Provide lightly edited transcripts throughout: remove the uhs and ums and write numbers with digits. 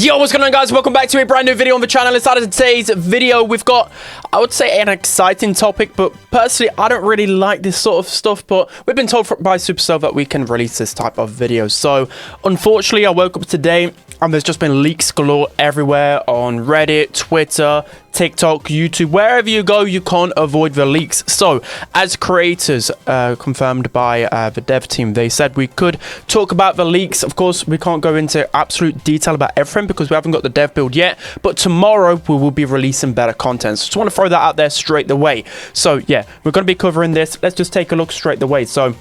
Yo, what's going on, guys? Welcome back to a brand new video on the channel. Inside of today's video, we've got, I would say, an exciting topic, but personally, I don't really like this sort of stuff, but we've been told by Supercell that we can release this type of video. So, unfortunately, I woke up today and there's just been leaks galore everywhere on Reddit, Twitter, TikTok, YouTube. Wherever you go, you can't avoid the leaks. So, as creators, confirmed by the dev team, they said we could talk about the leaks. Of course, we can't go into absolute detail about everything because we haven't got the dev build yet. But tomorrow, we will be releasing better content. So, just want to throw that out there straight away. So, yeah, we're going to be covering this. Let's just take a look straight away. So,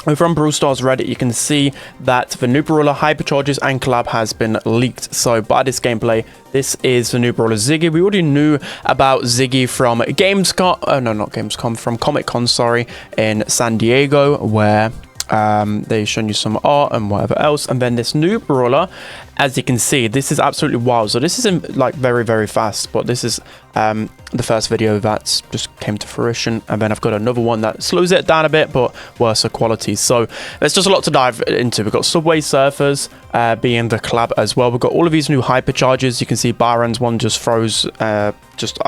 over on Brawl Stars Reddit, you can see that the new brawler Hypercharges and collab has been leaked. So by this gameplay, this is the new brawler Ziggy. We already knew about Ziggy from Gamescom. Oh no, not Gamescom. From Comic Con, sorry, in San Diego, where they've shown you some art and whatever else. And then this new brawler, as you can see, this is absolutely wild. So this isn't like very fast, but this is the first video that's just came to fruition. And then I've got another one that slows it down a bit, but worse quality. So there's just a lot to dive into. We've got Subway Surfers being the collab as well. We've got all of these new Hypercharges. You can see Byron's one just throws I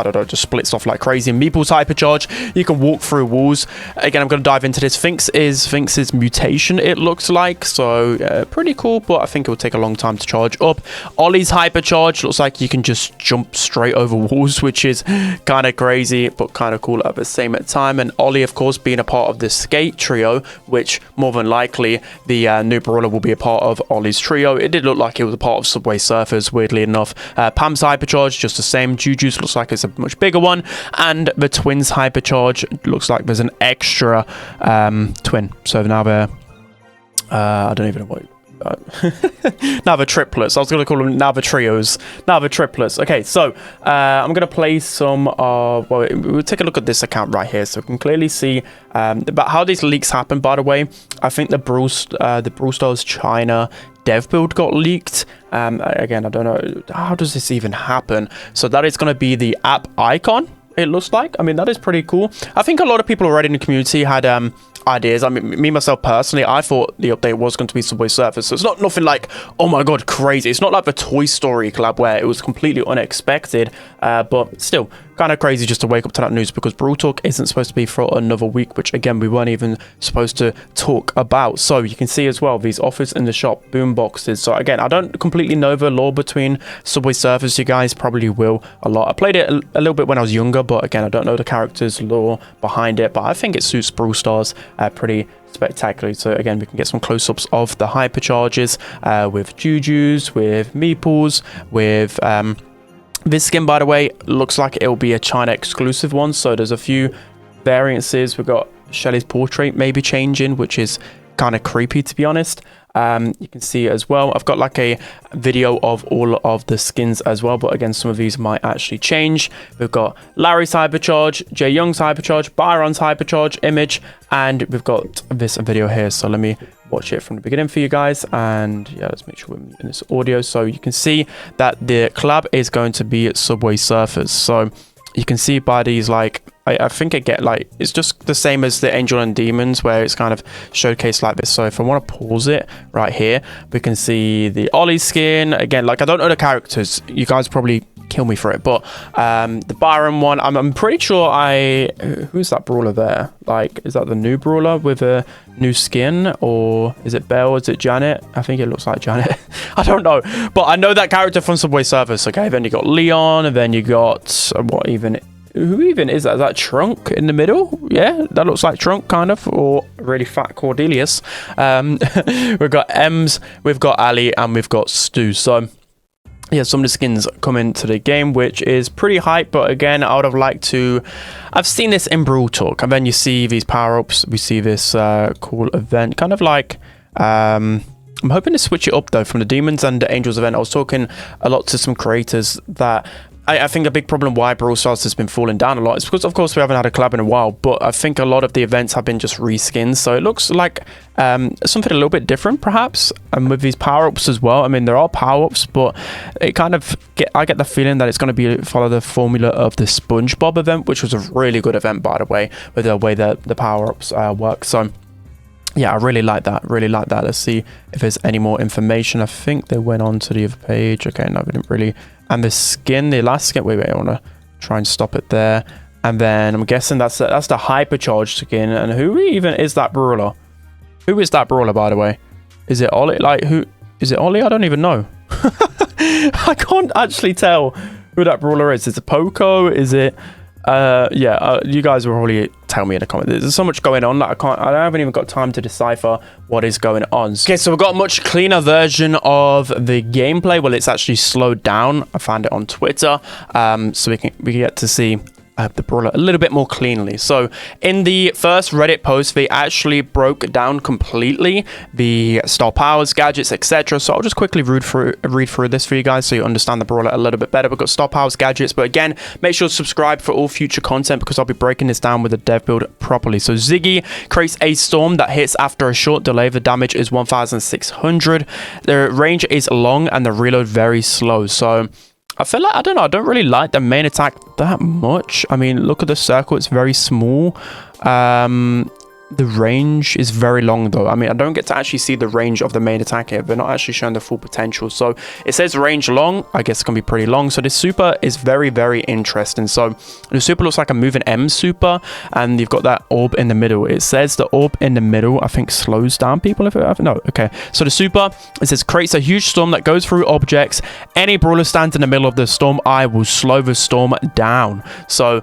don't know, just splits off like crazy. Meeple's Hypercharge, you can walk through walls. Again, I'm going to dive into this. Sphinx's mutation, it looks like. So pretty cool, but I think it will take a long time to charge up. Ollie's Hypercharge looks like you can just jump straight over walls, which is kind of crazy, but kind of cool at the same time. And Ollie, of course, being a part of the Skate trio, which more than likely the new brawler will be a part of Ollie's trio. It did look like it was a part of Subway Surfers, weirdly enough. Pam's Hypercharge, just the same. Juju's looks like it's a much bigger one, and the Twins Hypercharge looks like there's an extra twin. So now they're I don't even know what now the triplets. I was going to call them now the trios. Now the triplets. Okay, so I'm going to play some well, we'll take a look at this account right here, so we can clearly see about how these leaks happen. By the way, I think the Brawl Stars China dev build got leaked. Again, I don't know, how does this even happen? So that is going to be the app icon, it looks like. I mean, that is pretty cool. I think a lot of people already in the community had ideas. I mean, me myself personally, I thought the update was going to be Subway Surfers, so it's not nothing like, oh my god, crazy. It's not like the Toy Story collab where it was completely unexpected, but still kind of crazy just to wake up to that news, because Brawl Talk isn't supposed to be for another week, which again we weren't even supposed to talk about. So you can see as well these offers in the shop, boom boxes. So again, I don't completely know the lore between Subway Surfers. You guys probably will a lot. I played it a little bit when I was younger, but again, I don't know the characters lore behind it, but I think it suits Brawl Stars pretty spectacularly. So again, we can get some close-ups of the Hypercharges with Juju's, with Meeples, with this skin, by the way, looks like it'll be a China exclusive one. So there's a few variances. We've got Shelly's portrait maybe changing, which is kind of creepy, to be honest. You can see as well, I've got like a video of all of the skins as well, but again, some of these might actually change. We've got Larry's Hypercharge, Jay Young's Hypercharge, Byron's Hypercharge image, and we've got this video here. So let me watch it from the beginning for you guys, and yeah, let's make sure we're in this audio. So you can see that the collab is going to be Subway Surfers. So you can see by these, like, I think it's just the same as the Angel and Demons, where it's kind of showcased like this. So if I want to pause it right here, we can see the Ollie skin. Again, like, I don't know the characters. You guys probably kill me for it, but the Byron one, I'm pretty sure who's that brawler there? Like, is that the new brawler with a new skin, or is it Belle? Is it Janet? I think it looks like Janet. I don't know, but I know that character from Subway Surfers. Okay, then you got Leon, and then you got who even is that? Is that Trunk in the middle? Yeah, that looks like Trunk, kind of, or really fat Cordelius. We've got Ems, we've got Ali, and we've got Stu. So yeah, some of the skins come into the game, which is pretty hype. But again, I would have liked to. I've seen this in Brawl Talk, and then you see these power-ups. We see this cool event, kind of like. I'm hoping to switch it up though from the Demons and the Angels event. I was talking a lot to some creators that I think a big problem why Brawl Stars has been falling down a lot is because, of course, we haven't had a collab in a while, but I think a lot of the events have been just reskins. So it looks like something a little bit different, perhaps, and with these power-ups as well. I mean, there are power-ups, but it kind of I get the feeling that it's going to follow the formula of the SpongeBob event, which was a really good event, by the way, with the way that the power-ups work. So Yeah, I really like that. Really like that. Let's see if there's any more information. I think they went on to the other page. Okay, no, we didn't really. And the skin, the last skin. Wait, I want to try and stop it there. And then I'm guessing that's the Hypercharge skin. And who even is that brawler? Who is that brawler, by the way? Is it Ollie? Like, who is it? Ollie? I don't even know. I can't actually tell who that brawler is. Is it Poco? Is it? You guys will probably tell me in the comments. There's so much going on that I haven't even got time to decipher what is going on. Okay, so we've got a much cleaner version of the gameplay. Well, it's actually slowed down. I found it on Twitter, so we can get to see the brawler a little bit more cleanly. So in the first Reddit post, they actually broke down completely the star powers, gadgets, etc. So I'll just quickly read through this for you guys so you understand the brawler a little bit better. We've got star powers, gadgets, but again, make sure to subscribe for all future content because I'll be breaking this down with the dev build properly. So Ziggy creates a storm that hits after a short delay. The damage is 1600. The range is long and the reload very slow. So I feel like, I don't know, I don't really like the main attack that much. I mean, look at the circle, it's very small. The range is very long though. I mean, I don't get to actually see the range of the main attack here. They're not actually showing the full potential. So it says range long. I guess it's going to be pretty long. So this super is very, very interesting. So the super looks like a moving M super. And you've got that orb in the middle. It says the orb in the middle, I think, slows down people. No, okay. So the super, it says creates a huge storm that goes through objects. Any brawler stands in the middle of the storm eye will slow the storm down. So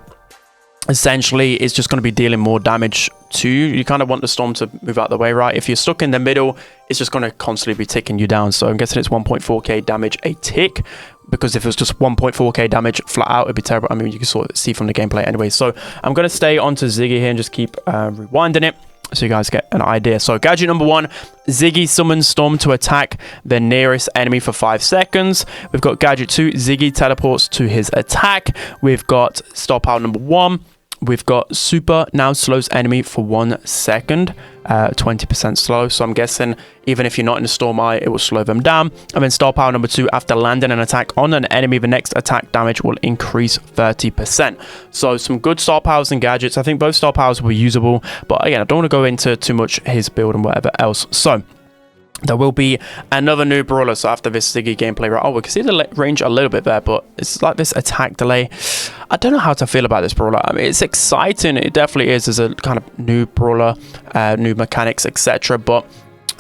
essentially, it's just going to be dealing more damage to you. You kind of want the storm to move out the way, right? If you're stuck in the middle, it's just going to constantly be ticking you down. So I'm guessing it's 1.4k damage a tick, because if it was just 1.4k damage flat out, it'd be terrible. I mean, you can sort of see from the gameplay anyway. So I'm going to stay onto Ziggy here and just keep rewinding it so you guys get an idea. So gadget number 1, Ziggy summons Storm to attack the nearest enemy for 5 seconds. We've got gadget 2, Ziggy teleports to his attack. We've got star power number 1. We've got super now slows enemy for 1 second, 20% slow. So I'm guessing even if you're not in the storm eye, it will slow them down. And then star power number 2, after landing an attack on an enemy, the next attack damage will increase 30%. So some good star powers and gadgets. I think both star powers will be usable, but again, I don't want to go into too much his build and whatever else. So there will be another new brawler. So after this Ziggy gameplay, right? Oh, we can see the range a little bit there, but it's like this attack delay. I don't know how to feel about this brawler. I mean, it's exciting. It definitely is as a kind of new brawler, new mechanics, etc. But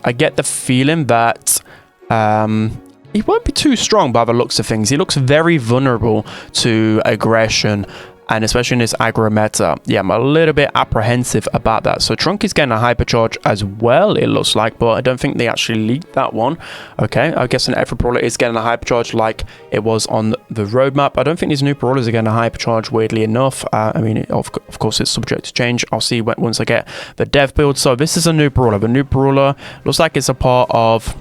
I get the feeling that he won't be too strong by the looks of things. He looks very vulnerable to aggression, and especially in this aggro meta. Yeah, I'm a little bit apprehensive about that. So Trunk is getting a Hypercharge as well, it looks like, but I don't think they actually leaked that one. Okay, I guess an every brawler is getting a Hypercharge like it was on the roadmap. I don't think these new brawlers are getting a Hypercharge, weirdly enough. I mean, of course, it's subject to change. I'll see once I get the dev build. So this is a new brawler. The new brawler looks like it's a part of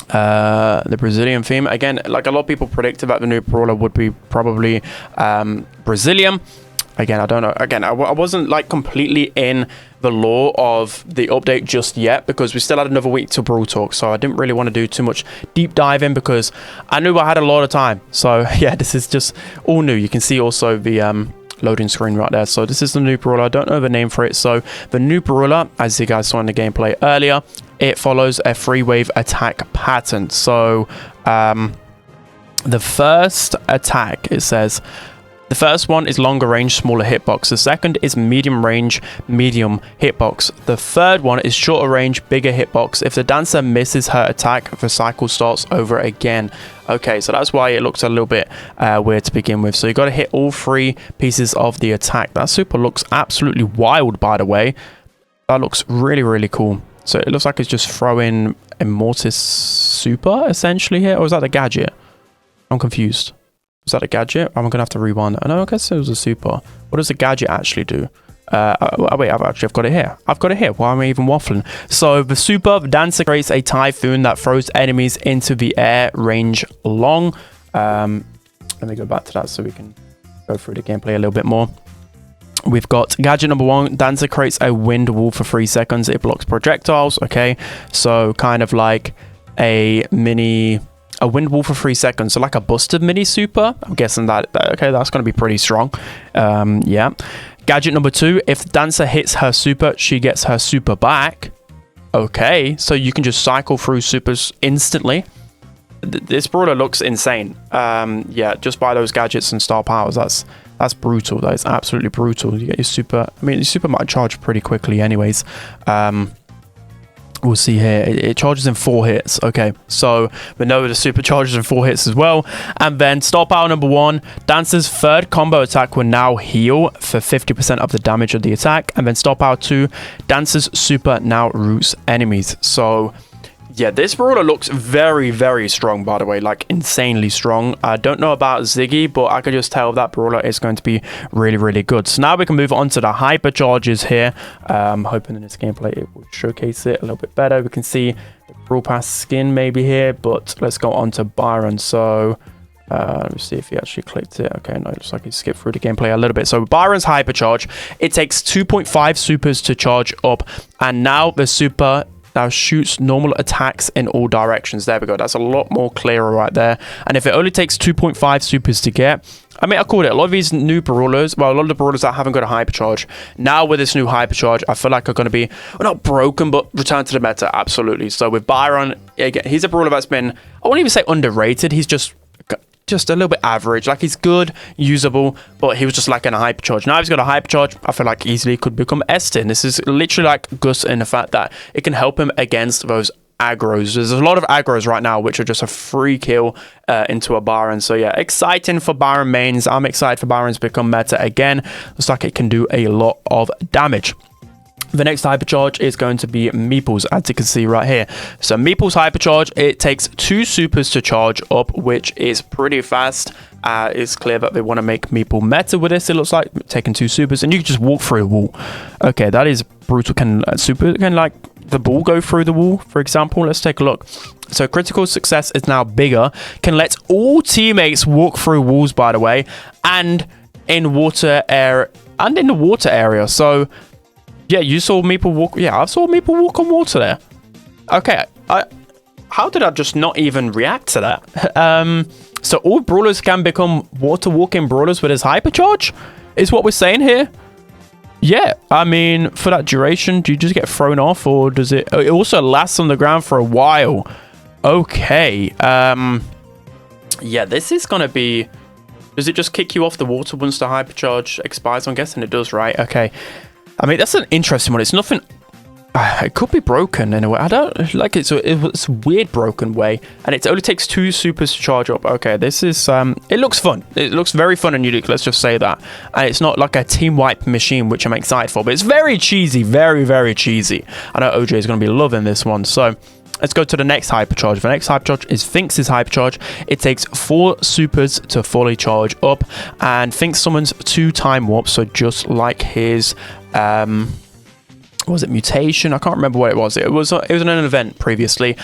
the Brazilian theme. Again, like a lot of people predicted that the new brawler would be probably Brazilian. Again, I don't know. Again, I wasn't like completely in the lore of the update just yet because we still had another week to Brawl Talk, so I didn't really want to do too much deep diving because I knew I had a lot of time. So yeah, this is just all new. You can see also the loading screen right there. So this is the new brawler. I don't know the name for it. So the new brawler, as you guys saw in the gameplay earlier, it follows a 3-wave attack pattern. So the first attack, it says, the first one is longer range, smaller hitbox. The second is medium range, medium hitbox. The third one is shorter range, bigger hitbox. If the dancer misses her attack, the cycle starts over again. Okay, so that's why it looks a little bit weird to begin with. So you got to hit all 3 pieces of the attack. That super looks absolutely wild, by the way. That looks really, really cool. So it looks like it's just throwing a Mortis super essentially here. Or is that a gadget? I'm confused. Is that a gadget? I'm going to have to rewind that. No, I guess it was a super. What does a gadget actually do? Wait, I've got it here. I've got it here. Why am I even waffling? So the super, the dancer creates a typhoon that throws enemies into the air, range long. Let me go back to that so we can go through the gameplay a little bit more. We've got gadget number 1. Dancer creates a wind wall for 3 seconds. It blocks projectiles. Okay, so kind of like a wind wall for 3 seconds. So like a busted mini super. I'm guessing that okay, that's going to be pretty strong. Yeah. Gadget number 2. If the dancer hits her super, she gets her super back. Okay, so you can just cycle through supers instantly. This brawler looks insane. Yeah, just buy those gadgets and star powers. That's brutal. That is absolutely brutal. You get your super. I mean, your super might charge pretty quickly anyways. We'll see here. It charges in 4 hits. Okay, so we know the super charges in 4 hits as well. And then star power number 1, Dancer's third combo attack will now heal for 50% of the damage of the attack. And then star power 2, Dancer's super now roots enemies. So yeah, this brawler looks very, very strong, by the way, like insanely strong. I don't know about Ziggy, but I can just tell that brawler is going to be really, really good. So now we can move on to the hypercharges here. I'm hoping in this gameplay it will showcase it a little bit better. We can see the Brawl Pass skin maybe here, but let's go on to Byron. So let me see if he actually clicked it. Okay, no, it looks like he skipped through the gameplay a little bit. So Byron's hypercharge, it takes 2.5 supers to charge up, and now the super now shoots normal attacks in all directions. There we go. That's a lot more clearer right there. And if it only takes 2.5 supers to get, I mean, I called it. A lot of these new brawlers, well, a lot of the brawlers that haven't got a hypercharge, now with this new hypercharge, I feel like are going to be, well, not broken, but return to the meta. Absolutely. So with Byron, again, he's a brawler that's been, I won't even say underrated. He's just a little bit average. Like, he's good, usable, but he was just lacking a hypercharge. Now he's got a hypercharge, I feel like easily could become S-tier. This is literally like Gus in the fact that it can help him against those aggros. There's a lot of aggros right now which are just a free kill into a Byron. So yeah, exciting for Byron mains. I'm excited for Byron to become meta again. Looks like it can do a lot of damage. The next hypercharge is going to be Meeple's, as you can see right here. So Meeple's hypercharge, it takes 2 supers to charge up, which is pretty fast. It's clear that they want to make Meeple meta with this. It looks like taking 2 supers, and you can just walk through a wall. Okay, that is brutal. Can like the ball go through the wall, for example? Let's take a look. So critical success is now bigger. Can let all teammates walk through walls, by the way, and in water air and in the water area. So yeah, you saw Meeple walk. Yeah, I saw Meeple walk on water there. Okay, how did I just not even react to that? So all brawlers can become water walking brawlers with his hypercharge, is what we're saying here. Yeah, I mean, for that duration, do you just get thrown off, or does it? It also lasts on the ground for a while. Okay. Yeah, this is gonna be. Does it just kick you off the water once the hypercharge expires? I'm guessing it does, right? Okay. I mean, that's an interesting one. It's nothing. It could be broken in a way. I don't like it. So it's a weird broken way, and it only takes 2 supers to charge up. Okay, this is it looks fun. It looks very fun and unique. Let's just say that. And it's not like a team wipe machine, which I'm excited for, but it's very cheesy, very, very cheesy. I know OJ is going to be loving this one. So let's go to the next hypercharge. The next hypercharge is Finks's hypercharge. It takes 4 supers to fully charge up, and Finks summons 2 time warps. So just like his was it mutation? I can't remember what it was. It was in an event previously,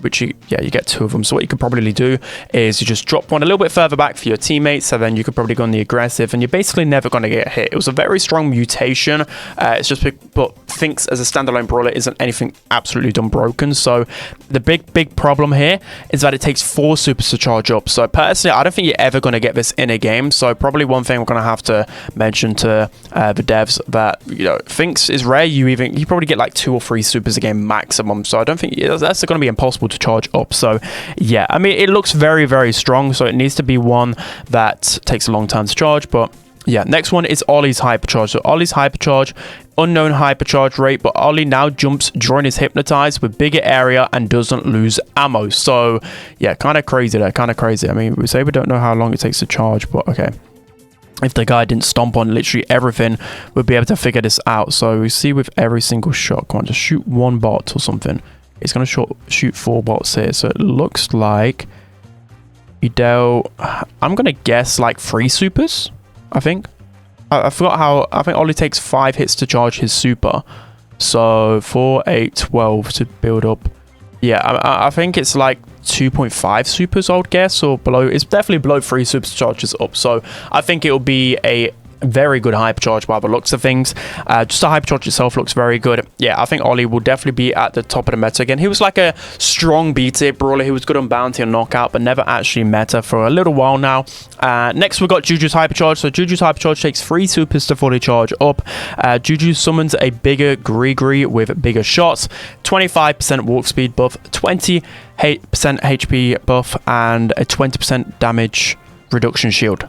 which you get 2 of them. So what you could probably do is you just drop one a little bit further back for your teammates, so then you could probably go on the aggressive, and you're basically never going to get hit. It was a very strong mutation. It's just, but Finks as a standalone brawler isn't anything absolutely done broken. So the big problem here is that it takes 4 supers to charge up. So personally, I don't think you're ever going to get this in a game. So probably one thing we're going to have to mention to the devs that, you know, Finks is rare. You probably get like 2 or 3 supers a game maximum. So I don't think that's going to be impossible to charge up. So yeah, I mean, it looks very, very strong. So it needs to be one that takes a long time to charge. But yeah, next one is Ollie's hypercharge. So Ollie's hypercharge, unknown hypercharge rate, but Ollie now jumps during his hypnotize with bigger area and doesn't lose ammo. So yeah, kind of crazy there, kind of crazy. I mean, we say we don't know how long it takes to charge, but okay. If the guy didn't stomp on literally everything, we'd be able to figure this out. So we see with every single shot, come on, just shoot 1 bot or something. It's going to shoot 4 bots here. So it looks like he dealt, I'm going to guess like 3 supers, I think. I forgot how, I think Ollie takes 5 hits to charge his super. So 4, 8, 12 to build up. Yeah, I think it's like 2.5 supers, I would guess, or below. It's definitely below 3 super charges up. So I think it will be a very good hypercharge by the looks of things. Just the hypercharge itself looks very good. Yeah, I think Ollie will definitely be at the top of the meta again. He was like a strong B-tier brawler. He was good on bounty and knockout, but never actually meta for a little while now. Next, we've got Juju's hypercharge. So Juju's hypercharge takes 3 supers to fully charge up. Juju summons a bigger Gree with bigger shots, 25% walk speed buff, 20% HP buff, and a 20% damage reduction shield.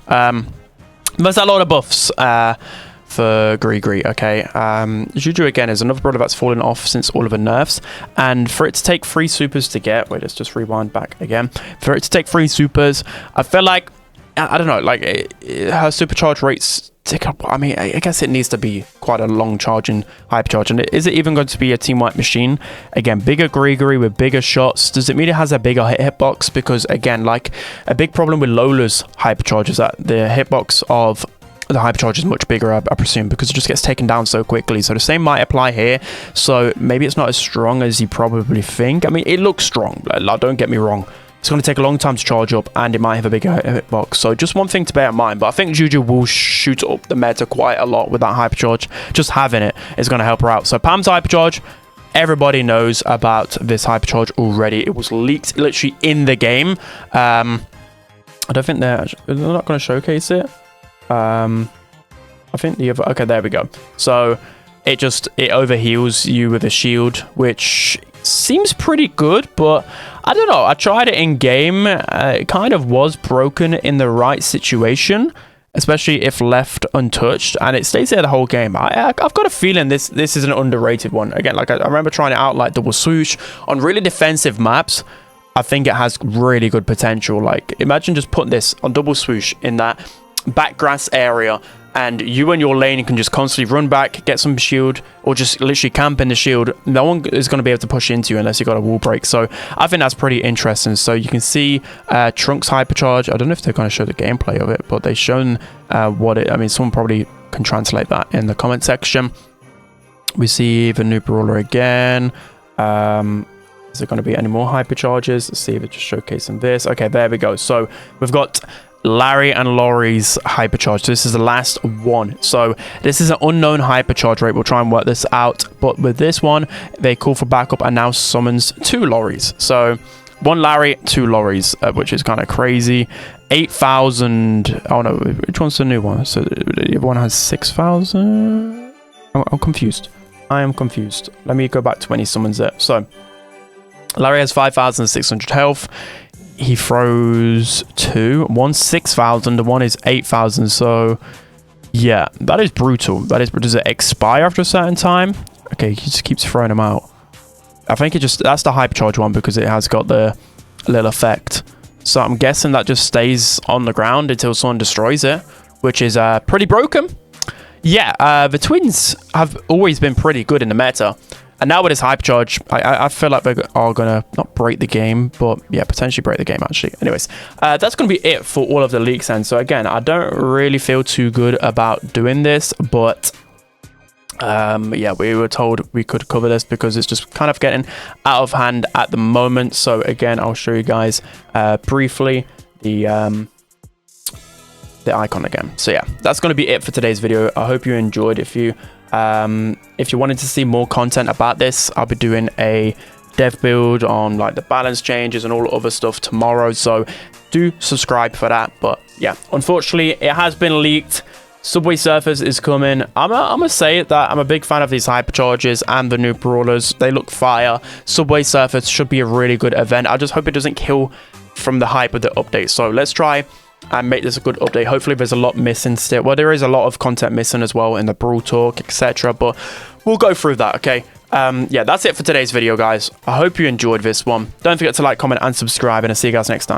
There's a lot of buffs for Gree, okay? Juju, again, is another brawler that's fallen off since all of the nerfs. And for it to take 3 supers to get... Wait, let's just rewind back again. For it to take 3 supers, I feel like... I don't know, like, her supercharge rates tick up. I mean, I guess it needs to be quite a long charging hypercharge. And is it even going to be a team-wide machine? Again, bigger Gree with bigger shots. Does it mean it has a bigger hitbox? Because, again, like, a big problem with Lola's hypercharge is that the hitbox of the hypercharge is much bigger, I presume, because it just gets taken down so quickly. So the same might apply here. So maybe it's not as strong as you probably think. I mean, it looks strong. Like, don't get me wrong. It's going to take a long time to charge up, and it might have a bigger hitbox. So just one thing to bear in mind. But I think Juju will shoot up the meta quite a lot with that hypercharge. Just having it is going to help her out. So Pam's hypercharge, everybody knows about this hypercharge already. It was leaked literally in the game. I don't think they're not going to showcase it. I think the other... Okay, there we go. So it overheals you with a shield, which seems pretty good, but I don't know. I tried it in game. It kind of was broken in the right situation, especially if left untouched, and it stays there the whole game. I've got a feeling this is an underrated one. Again, like I remember trying it out like double swoosh on really defensive maps. I think it has really good potential. Like, imagine just putting this on double swoosh in that back grass area, and you and your lane can just constantly run back, get some shield, or just literally camp in the shield. No one is going to be able to push into you unless you got a wall break. So I think that's pretty interesting. So you can see Trunks hypercharge. I don't know if they're going to show the gameplay of it, but they've shown what it... I mean, someone probably can translate that in the comment section. We see the new brawler again. Is there going to be any more hypercharges? Let's see if it's just showcasing this. Okay, there we go. So we've got Larry and Laurie's hypercharge. So this is the last one. So this is an unknown hypercharge rate. We'll try and work this out. But with this one, they call for backup and now summons 2 Lauries. So 1 Larry, 2 Lauries, which is kind of crazy. 8,000. Oh no, which one's the new one? So the other one has 6,000. I'm confused. I am confused. Let me go back to when he summons it. So Larry has 5,600 health. He throws 2. One's 6,000, the one is 8,000. So yeah, that is brutal. That is. Does it expire after a certain time? Okay, he just keeps throwing them out. I think that's the hypercharge one because it has got the little effect. So I'm guessing that just stays on the ground until someone destroys it, which is pretty broken. Yeah, the twins have always been pretty good in the meta. And now with this hypercharge, I feel like they are going to not break the game, but yeah, potentially break the game, actually. Anyways, that's going to be it for all of the leaks. And so again, I don't really feel too good about doing this, but yeah, we were told we could cover this because it's just kind of getting out of hand at the moment. So again, I'll show you guys briefly the icon again. So yeah, that's going to be it for today's video. I hope you enjoyed. If you wanted to see more content about this, I'll be doing a dev build on like the balance changes and all the other stuff tomorrow, so do subscribe for that. But yeah, unfortunately it has been leaked. Subway Surfers is coming. I'm gonna say that I'm a big fan of these hypercharges and the new brawlers. They look fire. Subway Surfers should be a really good event. I just hope it doesn't kill from the hype of the update. So let's try and make this a good update. Hopefully there's a lot missing still. Well, there is a lot of content missing as well in the Brawl talk, etc. But we'll go through that, okay? Yeah, that's it for today's video, guys. I hope you enjoyed this one. Don't forget to like, comment, and subscribe, and I'll see you guys next time.